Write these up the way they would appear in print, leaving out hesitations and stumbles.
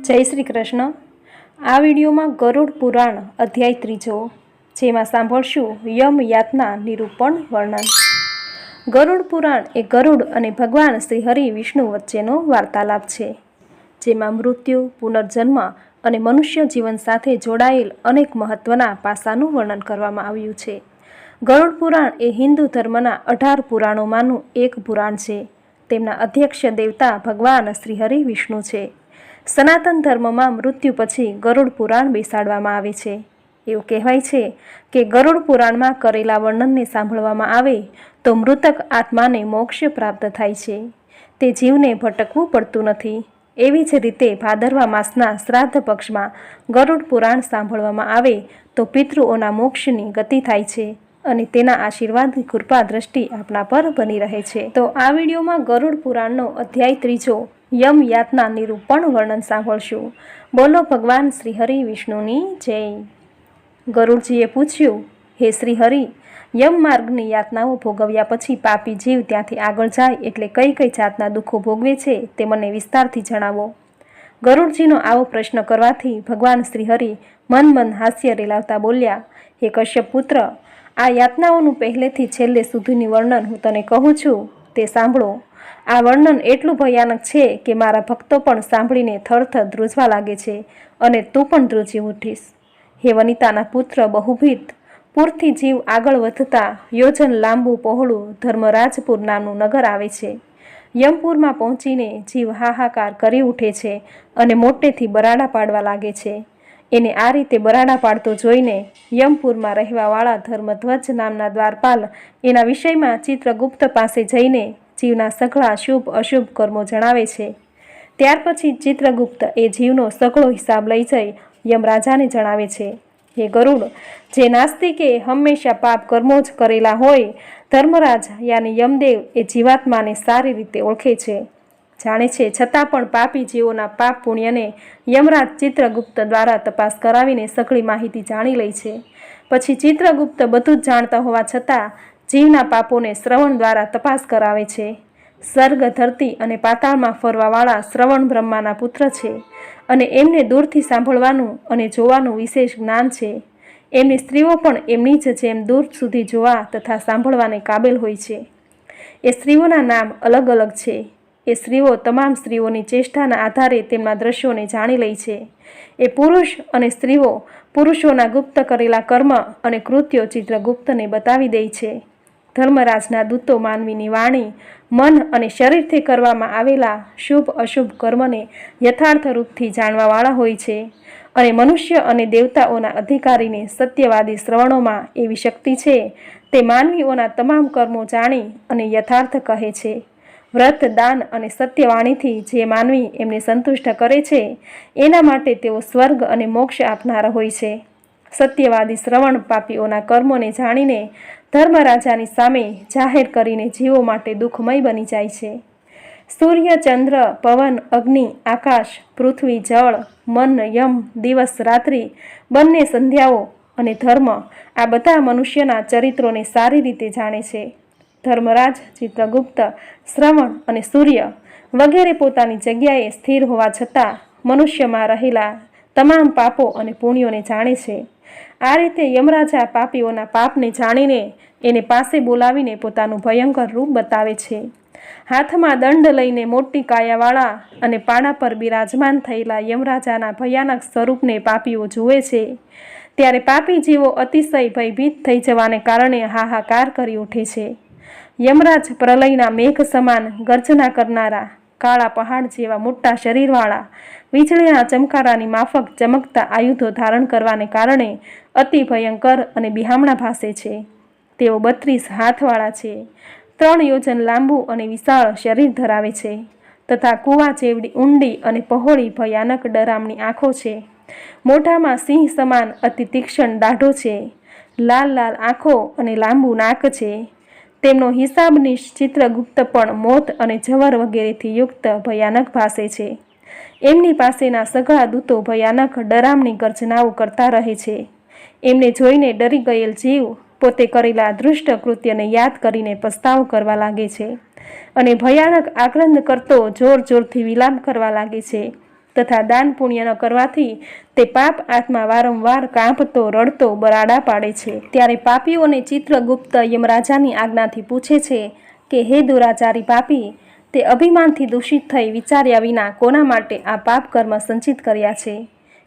જય શ્રી કૃષ્ણ। આ વિડીયોમાં ગરુડ પુરાણ અધ્યાય 3 જેમાં સાંભળશું યમ યાતના નિરૂપણ વર્ણન। ગરુડ પુરાણ એ ગરુડ અને ભગવાન શ્રી હરિ વિષ્ણુ વચ્ચેનો વાર્તાલાપ છે, જેમાં મૃત્યુ, પુનર્જન્મ અને મનુષ્ય જીવન સાથે જોડાયેલ અનેક મહત્વના પાસાનું વર્ણન કરવામાં આવ્યું છે। ગરુડ પુરાણ એ હિન્દુ ધર્મના 18 પુરાણોમાંનું એક પુરાણ છે। તેમના અધ્યક્ષ દેવતા ભગવાન શ્રી હરિ વિષ્ણુ છે। સનાતન ધર્મમાં મૃત્યુ પછી ગરુડ પુરાણ બેસાડવામાં આવે છે। એવું કહેવાય છે કે ગરુડ પુરાણમાં કરેલા વર્ણનને સાંભળવામાં આવે તો મૃતક આત્માને મોક્ષ પ્રાપ્ત થાય છે, તે જીવને ભટકવું પડતું નથી। એવી જ રીતે ભાદરવા માસના શ્રાદ્ધ પક્ષમાં ગરુડ પુરાણ સાંભળવામાં આવે તો પિતૃઓના મોક્ષની ગતિ થાય છે અને તેના આશીર્વાદ કૃપા દ્રષ્ટિ આપણા પર બની રહે છે। તો આ વિડીયોમાં ગરુડ પુરાણનો અધ્યાય 3 યમ યાતના નિરૂપણ વર્ણન સાંભળશું। બોલો ભગવાન શ્રી હરિ વિષ્ણુની જય। ગરુડજીએ પૂછ્યું, હે શ્રી હરિ, યમ માર્ગની યાતનાઓ ભોગવ્યા પછી પાપી જીવ ત્યાંથી આગળ જાય એટલે કઈ કઈ જાતના દુઃખો ભોગવે છે તે મને વિસ્તારથી જણાવો। ગરુડજીનો આવો પ્રશ્ન કરવાથી ભગવાન શ્રી હરિ મન હાસ્ય રેલાવતા બોલ્યા, હે કશ્યપ પુત્ર, આ યાતનાઓનું પહેલેથી છેલ્લે સુધીનું વર્ણન હું તને કહું છું, તે સાંભળો। આ વર્ણન એટલું ભયાનક છે કે મારા ભક્તો પણ સાંભળીને થરથર ધ્રુજવા લાગે છે અને તું પણ ધ્રુજી ઉઠીશ। હે વનિતાના પુત્ર બહુભીત, પૂરથી જીવ આગળ વધતા યોજન લાંબુ પહોળું ધર્મરાજપુર નામનું નગર આવે છે। યમપુરમાં પહોંચીને જીવ હાહાકાર કરી ઉઠે છે અને મોટેથી બરાડા પાડવા લાગે છે। એને આ રીતે બરાડા પાડતો જોઈને યમપુરમાં રહેવાવાળા ધર્મધ્વજ નામના દ્વારપાલ એના વિષયમાં ચિત્રગુપ્ત પાસે જઈને જીવના સઘળા શુભ અશુભ કર્મો જણાવે છે। ત્યાર પછી ચિત્રગુપ્ત એ જીવનો સઘળો હિસાબ લઈ જઈ યમરાજાને જણાવે છે। હે ગરુડ, જે નાસ્તિકે હંમેશા પાપ કર્મો જ કરેલા હોય, ધર્મરાજ યાની યમદેવ એ જીવાત્માને સારી રીતે ઓળખે છે, જાણે છે, છતાં પણ પાપી જીવોના પાપ પુણ્યને યમરાજ ચિત્રગુપ્ત દ્વારા તપાસ કરાવીને સઘળી માહિતી જાણી લે છે। પછી ચિત્રગુપ્ત બધું જ જાણતા હોવા છતાં જીવના પાપોને શ્રવણ દ્વારા તપાસ કરાવે છે। સ્વર્ગ, ધરતી અને પાતાળમાં ફરવાવાળા શ્રવણ બ્રહ્માના પુત્ર છે અને એમને દૂરથી સાંભળવાનું અને જોવાનું વિશેષ જ્ઞાન છે। એમની સ્ત્રીઓ પણ એમની જ જેમ દૂર સુધી જોવા તથા સાંભળવાને કાબેલ હોય છે। એ સ્ત્રીઓના નામ અલગ અલગ છે। એ સ્ત્રીઓ તમામ સ્ત્રીઓની ચેષ્ટાના આધારે તેમના દ્રશ્યોને જાણી લે છે। એ પુરુષ અને સ્ત્રીઓ પુરુષોના ગુપ્ત કરેલા કર્મ અને કૃત્યો ચિત્રગુપ્તને બતાવી દે છે। ધર્મરાજના દૂતો માનવીની વાણી, મન અને શરીરથી કરવામાં આવેલા શુભ અશુભ કર્મને યથાર્થ રૂપથી જાણવાવાળા હોય છે અને મનુષ્ય અને દેવતાઓના અધિકારીને સત્યવાદી શ્રવણોમાં એવી શક્તિ છે, તે માનવીઓના તમામ કર્મો જાણી અને યથાર્થ કહે છે। વ્રત, દાન અને સત્યવાણીથી જે માનવી એમને સંતુષ્ટ કરે છે, એના માટે તેઓ સ્વર્ગ અને મોક્ષ આપનારા હોય છે। સત્યવાદી શ્રવણ પાપીઓના કર્મોને જાણીને ધર્મરાજાની સામે જાહેર કરીને જીવો માટે દુઃખમય બની જાય છે। સૂર્ય, ચંદ્ર, પવન, અગ્નિ, આકાશ, પૃથ્વી, જળ, મન, યમ, દિવસ, રાત્રિ, બંને સંધ્યાઓ અને ધર્મ, આ બધા મનુષ્યના ચરિત્રોને સારી રીતે જાણે છે। ધર્મરાજ, ચિત્રગુપ્ત, શ્રવણ અને સૂર્ય વગેરે પોતાની જગ્યાએ સ્થિર હોવા છતાં મનુષ્યમાં રહેલા તમામ પાપો અને પુણ્યોને જાણે છે। આ રીતે યમરાજા પાપીઓના પાપને જાણીને એને પાસે બોલાવીને પોતાનું ભયંકર રૂપ બતાવે છે। હાથમાં દંડ લઈને મોટી કાયાવાળા અને પાડા પર બિરાજમાન થયેલા યમરાજાના ભયાનક સ્વરૂપને પાપીઓ જુએ છે, ત્યારે પાપી જીવો અતિશય ભયભીત થઈ જવાને કારણે હાહાકાર કરી ઉઠે છે। યમરાજ પ્રલયના મેઘ સમાન ગર્જના કરનારા, કાળા પહાડ જેવા મોટા શરીરવાળા, વીજળીના ચમકારાની માફક ચમકતા આયુધો ધારણ કરવાને કારણે અતિ ભયંકર અને બિહામણા ભાસે છે। તેઓ 32 હાથવાળા છે, 3 યોજન લાંબુ અને વિશાળ શરીર ધરાવે છે તથા કૂવા જેવડી ઊંડી અને પહોળી ભયાનક ડરામણી આંખો છે। મોઢામાં સિંહ સમાન અતિ તીક્ષ્ણ દાઢો છે, લાલ લાલ આંખો અને લાંબુ નાક છે। તેમનો હિસાબનીશ ચિત્રગુપ્ત પણ મોત અને જવર વગેરેથી યુક્ત ભયાનક ભાસે છે। એમની પાસેના સઘળા દૂતો ભયાનક ડરામણી ગર્જનાઓ કરતા રહે છે। એમને જોઈને ડરી ગયેલ જીવ પોતે કરેલા દૃષ્ટ કૃત્યને યાદ કરીને પસ્તાવો કરવા લાગે છે અને ભયાનક આક્રંદ કરતો જોર જોરથી વિલાપ કરવા લાગે છે। તથા દાન પુણ્ય ન કરવાથી તે પાપ આત્મા વારંવાર કાંપતો રડતો બરાડા પાડે છે। ત્યારે પાપીઓને ચિત્રગુપ્ત યમરાજાની આજ્ઞાથી પૂછે છે કે હે દુરાચારી પાપી, તે અભિમાનથી દૂષિત થઈ વિચાર્યા વિના કોના માટે આ પાપ કર્મ સંચિત કર્યા છે?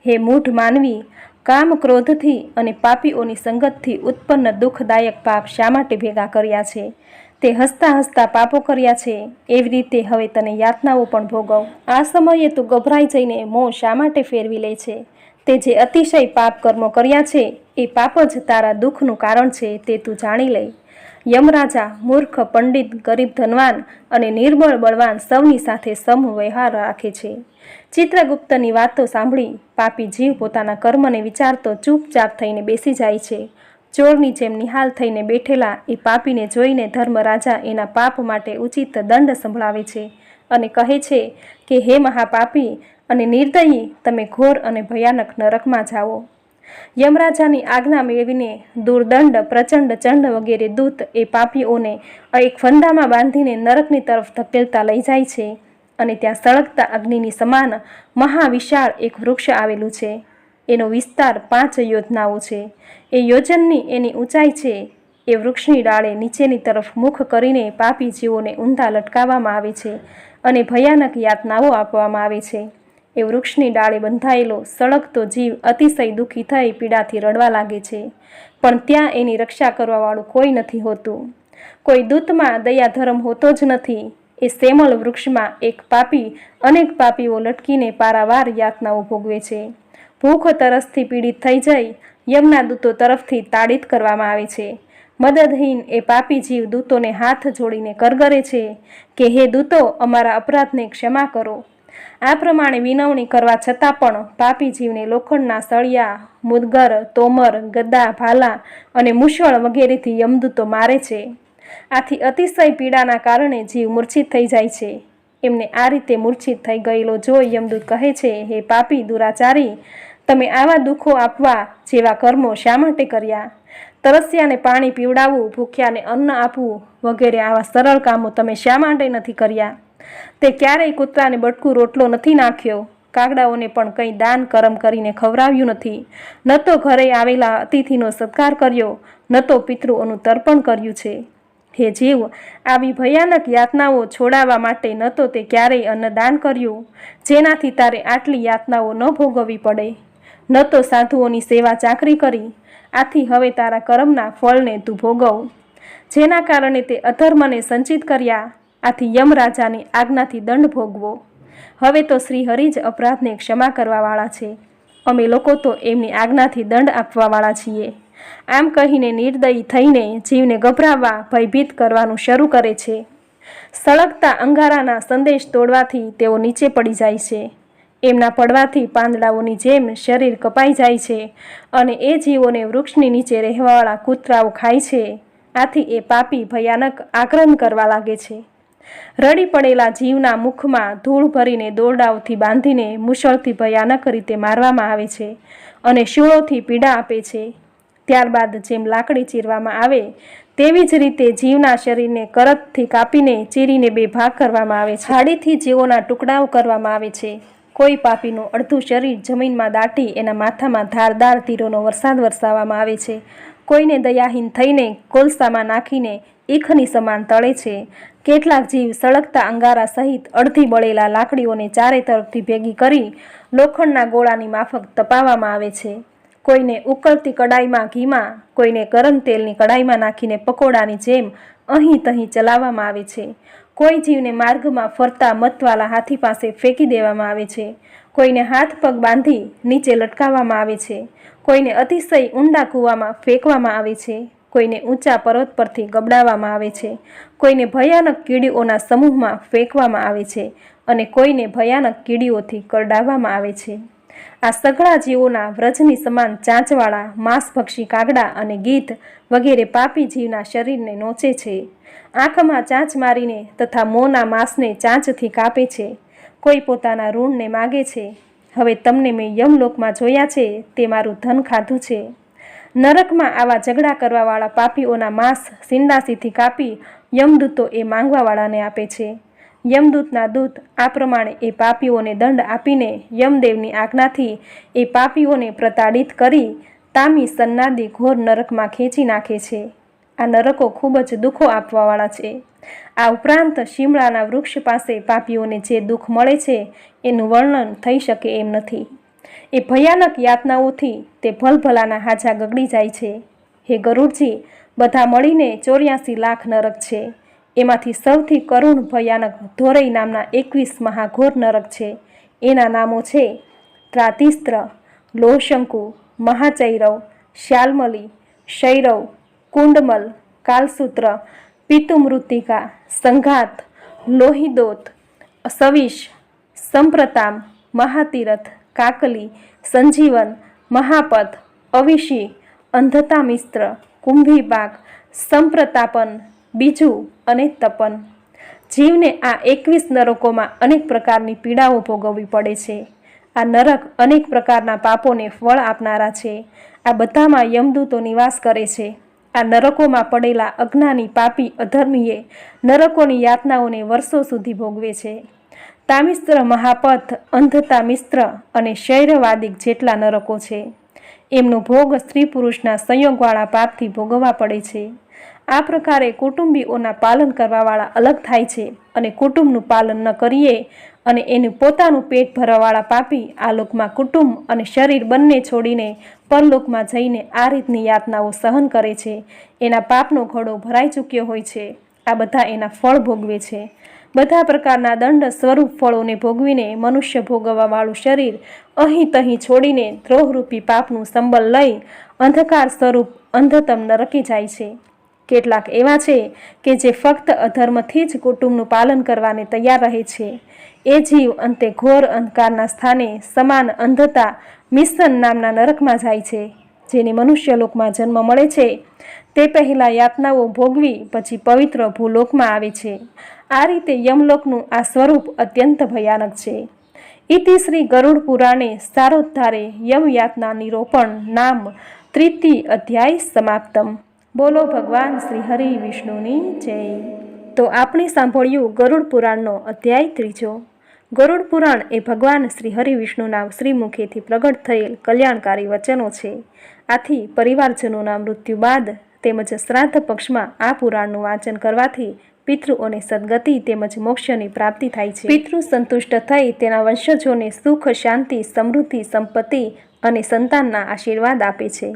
હે મૂઢ માનવી, કામ ક્રોધથી અને પાપીઓની સંગતથી ઉત્પન્ન દુઃખદાયક પાપ શા માટે ભેગા કર્યા છે? તે હસતા હસતા પાપો કર્યા છે, એવી રીતે હવે તને યાતનાઓ પણ ભોગવ। આ સમયે તું ગભરાઈ જઈને મોં શા માટે ફેરવી લે છે? તે જે અતિશય પાપ કર્મો કર્યા છે એ પાપ જ તારા દુઃખનું કારણ છે, તે તું જાણી લે। યમરાજા મૂર્ખ, પંડિત, ગરીબ, ધનવાન અને નિર્બળ, બળવાન સૌની સાથે સમ વ્યવહાર રાખે છે। ચિત્રગુપ્તની વાતો સાંભળી પાપી જીવ પોતાના કર્મને વિચારતો ચૂપચાપ થઈને બેસી જાય છે। ચોરની જેમ નિહાલ થઈને બેઠેલા એ પાપીને જોઈને ધર્મરાજા એના પાપ માટે ઉચિત દંડ સંભળાવે છે અને કહે છે કે હે મહાપાપી અને નિર્દયી, તમે ઘોર અને ભયાનક નરકમાં જાઓ। યમરાજાની આજ્ઞા મેળવીને દુર્દંડ, પ્રચંડ, ચંડ વગેરે દૂત એ પાપીઓને એક ફંદામાં બાંધીને નરકની તરફ ધકેલતા લઈ જાય છે અને ત્યાં સળગતા અગ્નિની સમાન મહાવિશાળ એક વૃક્ષ આવેલું છે। એનો વિસ્તાર 5 યોજનાઓ છે। એ યોજનની એની ઊંચાઈ છે। એ વૃક્ષની ડાળે નીચેની તરફ મુખ કરીને પાપી જીવોને ઊંધા લટકાવવામાં આવે છે અને ભયાનક યાતનાઓ આપવામાં આવે છે। એ વૃક્ષની ડાળે બંધાયેલો સળગતો જીવ અતિશય દુઃખી થઈ પીડાથી રડવા લાગે છે, પણ ત્યાં એની રક્ષા કરવાવાળું કોઈ નથી હોતું। કોઈ દૂતમાં દયાધર્મ હોતો જ નથી। એ સેમલ વૃક્ષમાં એક પાપી અનેક પાપીઓ લટકીને પારાવાર યાતનાઓ ભોગવે છે। ભૂખ તરસથી પીડિત થઈ જઈ યમના દૂતો તરફથી તાડીત કરવામાં આવે છે। મદદહીન એ પાપી જીવ દૂતોને હાથ જોડીને કરગરે છે કે હે દૂતો, અમારા અપરાધને ક્ષમા કરો। આ પ્રમાણે વિનવણી કરવા છતાં પણ પાપી જીવને લોખંડના સળિયા, મુદગર, તોમર, ગદા, ભાલા અને મુશળ વગેરેથી યમદૂતો મારે છે। આથી અતિશય પીડાના કારણે જીવ મૂર્છિત થઈ જાય છે। એમને આ રીતે મૂર્છિત થઈ ગયેલો જોઈ યમદૂત કહે છે, હે પાપી દુરાચારી, તમે આવા દુઃખો આપવા જેવા કર્મો શા માટે કર્યા? તરસ્યાને પાણી પીવડાવવું, ભૂખ્યાને અન્ન આપવું વગેરે આવા સરળ કામો તમે શા માટે નથી કર્યા? તે ક્યારેય કૂતરાને બટકું રોટલો નથી નાખ્યો, કાગડાઓને પણ કંઈ દાન કરમ કરીને ખવડાવ્યું નથી, ન તો ઘરે આવેલા અતિથિનો સત્કાર કર્યો, ન તો પિતૃઓનું તર્પણ કર્યું છે। હે જીવ, આવી ભયાનક યાતનાઓ છોડાવવા માટે ન તો તે ક્યારેય અન્નદાન કર્યું, જેનાથી તારે આટલી યાતનાઓ ન ભોગવવી પડે, ન તો સાધુઓની સેવા ચાકરી કરી। આથી હવે તારા કર્મના ફળને તું ભોગવ, જેના કારણે તે અધર્મને સંચિત કર્યા। આથી યમરાજાની આજ્ઞાથી દંડ ભોગવો। હવે તો શ્રી હરિ જ અપરાધને ક્ષમા કરવાવાળા છે, અમે લોકો તો એમની આજ્ઞાથી દંડ આપવાવાળા છીએ। આમ કહીને નિર્દયી થઈને જીવને ગભરાવવા, ભયભીત કરવાનું શરૂ કરે છે। સળગતા અંગારાના સંદેશ તોડવાથી તેઓ નીચે પડી જાય છે। એમના પડવાથી પાંદડાઓની જેમ શરીર કપાઈ જાય છે અને એ જીવોને વૃક્ષની નીચે રહેવાવાળા કૂતરાઓ ખાય છે। આથી એ પાપી ભયાનક આક્રંદ કરવા લાગે છે। રડી પડેલા જીવના મુખમાં ધૂળ ભરીને દોરડાઓથી બાંધીને મુશળથી ભયાનક રીતે મારવામાં આવે છે અને શૂળોથી પીડા આપે છે। ત્યારબાદ જેમ લાકડી ચીરવામાં આવે તેવી જ રીતે જીવના શરીરને કરતથી કાપીને ચીરીને 2 ભાગ કરવામાં આવે છે। હાડીથી જીવોના ટુકડાઓ કરવામાં આવે છે। કોઈ પાપીનું અડધું શરીર જમીનમાં દાટી એના માથામાં ધારદાર તીરોનો વરસાદ વરસાવવામાં આવે છે। કોઈને દયાહીન થઈને કોલસામાં નાખીને ઈખની સમાન તળે છે। કેટલાક જીવ સળગતા અંગારા સહિત અડધી બળેલા લાકડીઓને ચારે તરફથી ભેગી કરી લોખંડના ગોળાની માફક તપાવવામાં આવે છે। કોઈને ઉકળતી કડાઈમાં ઘીમાં, કોઈને ગરમ તેલની કડાઈમાં નાખીને પકોડાની જેમ અહીં તહીં ચલાવવામાં આવે છે। કોઈ જીવને માર્ગમાં ફરતા મતવાલા હાથી પાસે ફેંકી દેવામાં આવે છે। કોઈને હાથ પગ બાંધી નીચે લટકાવવામાં આવે છે। કોઈને અતિશય ઊંડા કૂવામાં ફેંકવામાં આવે છે। કોઈને ઊંચા પર્વત પરથી ગબડાવવામાં આવે છે। કોઈને ભયાનક કીડીઓના સમૂહમાં ફેંકવામાં આવે છે અને કોઈને ભયાનક કીડીઓથી કરડાવવામાં આવે છે। આ સઘળા જીવોના વ્રજની સમાન ચાંચવાળા માંસભક્ષી કાગડા અને ગીધ વગેરે પાપી જીવના શરીરને નોચે છે। આંખમાં ચાંચ મારીને તથા મોંના માંસને ચાંચથી કાપે છે। કોઈ પોતાના ઋણને માગે છે, હવે તમને મેં યમલોકમાં જોયા છે, તે મારું ધન ખાધું છે। નરકમાં આવા ઝઘડા કરવાવાળા પાપીઓના માંસ સિંડાસીથી કાપી યમદૂતો એ માંગવાવાળાને આપે છે। યમદૂતના દૂત આ પ્રમાણે એ પાપીઓને દંડ આપીને યમદેવની આજ્ઞાથી એ પાપીઓને પ્રતાડિત કરી તામી સન્નાદી ઘોર નરકમાં ખેંચી નાખે છે. આ નરકો ખૂબ જ દુઃખો આપવાવાળા છે. આ ઉપરાંત શિમળાના વૃક્ષ પાસે પાપીઓને જે દુઃખ મળે છે એનું વર્ણન થઈ શકે એમ નથી. એ ભયાનક યાતનાઓથી તે ભલભલાના હાજા ગગડી જાય છે. હે ગરુડજી, બધા મળીને 84 લાખ નરક છે. એમાંથી સૌથી કરુણ ભયાનક ધોરઈ નામના 21 મહાઘોર નરક છે. એના નામો છે પ્રાતિસ્ત્ર, લોહશંકુ, મહાચૈરવ, શ્યાલમલી, શૈરવ, કુંડમલ, કાલસૂત્ર, પિતુમૃતિકા, સંઘાત, લોહિદોત, સવિશ, સંપ્રતામ, મહાતીરથ, કાકલી, સંજીવન, મહાપદ, અવિશી, અંધતામિસ્ત્ર, કુંભીપાક, સંપ્રતાપન, બીજું અને તપન. જીવને આ 21 નરકોમાં અનેક પ્રકારની પીડાઓ ભોગવવી પડે છે. આ નરક અનેક પ્રકારના પાપોને ફળ આપનારા છે. આ બધામાં યમદૂતો નિવાસ કરે છે. આ નરકોમાં પડેલા અજ્ઞાની પાપી અધર્મીએ નરકોની યાતનાઓને વર્ષો સુધી ભોગવે છે. તામિસ્ત્ર, મહાપથ, અંધતામિસ્ત્ર અને શૈરવાદિક જેટલા નરકો છે. એમનો ભોગ સ્ત્રી પુરુષના સંયોગવાળા પાપથી ભોગવવા પડે છે. આ પ્રકારે કુટુંબીઓના પાલન કરવાવાળા અલગ થાય છે અને કુટુંબનું પાલન ન કરીએ અને એનું પોતાનું પેટ ભરવાવાળા પાપી આ લોકમાં કુટુંબ અને શરીર બંને છોડીને પરલોકમાં જઈને આ રીતની યાતનાઓ સહન કરે છે. એના પાપનો ઘડો ભરાઈ ચૂક્યો હોય છે. આ બધા એના ફળ ભોગવે છે. બધા પ્રકારના દંડ સ્વરૂપ ફળોને ભોગવીને મનુષ્ય ભોગવવાવાળું શરીર અહીં તહીં છોડીને દ્રોહરૂપી પાપનું સંબળ લઈ અંધકાર સ્વરૂપ અંધતમ નરકે જાય છે. કેટલાક એવા છે કે જે ફક્ત અધર્મથી જ કુટુંબનું પાલન કરવાને તૈયાર રહે છે. એ જીવ અંતે ઘોર અંધકારના સ્થાને સમાન અંધતા મિશ્રણ નામના નરકમાં જાય છે. જેને મનુષ્યલોકમાં જન્મ મળે છે તે પહેલાં યાતનાઓ ભોગવી પછી પવિત્ર ભૂલોકમાં આવે છે. આ રીતે યમલોકનું આ સ્વરૂપ અત્યંત ભયાનક છે. ઇતિ શ્રી ગરુડ પુરાણે સારોદ્ધારે યમયાતના નિરૂપણ નામ 3 અધ્યાય સમાપ્તમ. બોલો ભગવાન શ્રી હરિ વિષ્ણુની જય. તો આપણે સાંભળ્યું ગરુડ પુરાણનો અધ્યાય 3. ગરુડ પુરાણ એ ભગવાન શ્રી હરિ વિષ્ણુના શ્રીમુખેથી પ્રગટ થયેલ કલ્યાણકારી વચનો છે. આથી પરિવારજનોના મૃત્યુ બાદ તેમજ શ્રાદ્ધ પક્ષમાં આ પુરાણનું વાંચન કરવાથી પિતૃઓને સદગતિ તેમજ મોક્ષની પ્રાપ્તિ થાય છે. પિતૃ સંતુષ્ટ થઈ તેના વંશજોને સુખ, શાંતિ, સમૃદ્ધિ, સંપત્તિ અને સંતાનના આશીર્વાદ આપે છે.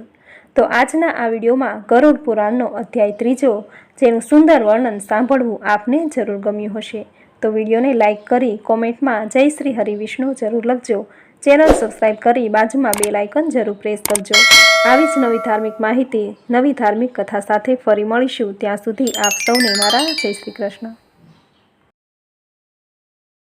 તો આજના આ વિડીયોમાં ગરુડ પુરાણનો અધ્યાય 3 જેનું સુંદર વર્ણન સાંભળવું આપને જરૂર ગમ્યું હશે. તો વિડીયોને લાઇક કરી કોમેન્ટમાં જય શ્રી હરિવિષ્ણુ જરૂર લખજો. ચેનલ સબસ્ક્રાઈબ કરી બાજુમાં બેલ આઇકન જરૂર પ્રેસ કરજો. આવી જ નવી ધાર્મિક માહિતી, નવી ધાર્મિક કથા સાથે ફરી મળીશું. ત્યાં સુધી આપ સૌને મારા જય શ્રી કૃષ્ણ.